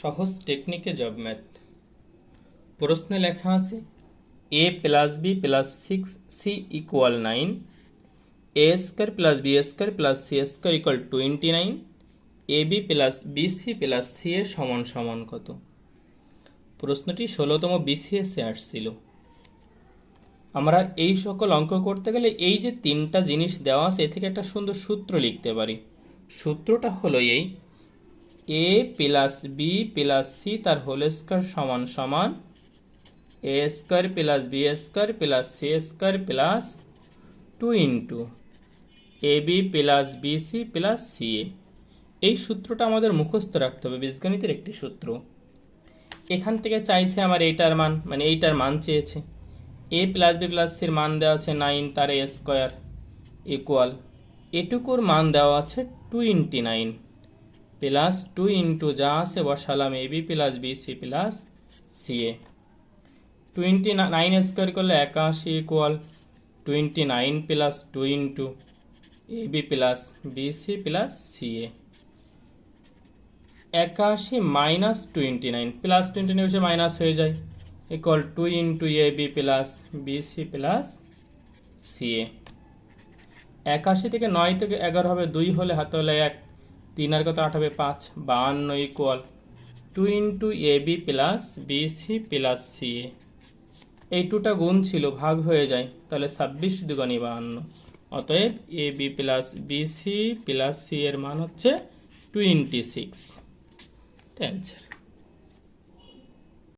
সহজ টেকনিকে job math. প্রশ্নে লেখা আছে a plus B plus 6c equal 9, a square plus B square plus C square equal 29, ab plus BC plus C A সমান সমান কত? প্রশ্নটি 16তম বিসিএসে আসছিল। আমরা এই সকল অঙ্ক করতে গেলে এই যে তিনটা জিনিস দেওয়া আছে এ থেকে একটা সুন্দর সূত্র লিখতে পারি। সূত্রটা হলো এই, a plus B plus C তার হোল স্কোয়ার সমান সমান A square plus B square plus C square plus 2 into A B plus BC plus C A. এই সূত্রটা আমাদের মুখস্থ রাখতে হবে, বীজগণিতের একটি সূত্র। এখান থেকে চাইছে আমার এইটার মান, মানে এইটার মান চেয়েছে। এ প্লাস বি প্লাস সির মান দেওয়া আছে 9, তার এ স্কোয়ার ইকুয়াল এটুকুর মান দেওয়া আছে 29 প্লাস 2 ইন্টু যা আছে বসালাম A B plus BC plus C A. 29 square করলে 81 equal 29 plus 2 into A B plus BC plus C A. 81 minus 29 plus 29 বসে মাইনাস হয়ে যায় equal 2 into A B plus BC plus C A. 81 থেকে 9 থেকে 11 হবে 2 হলে হাতে হলে 1, 3 আর কত 8 হবে 5, 52 equal 2 into A B plus BC plus C A. এই 2টা গুণ ছিল, ভাগ হয়ে যায়, তাহলে 26 দুগুণে 52। অতএব A B plus BC plus C এর মান হচ্ছে 26। অ্যান্সার।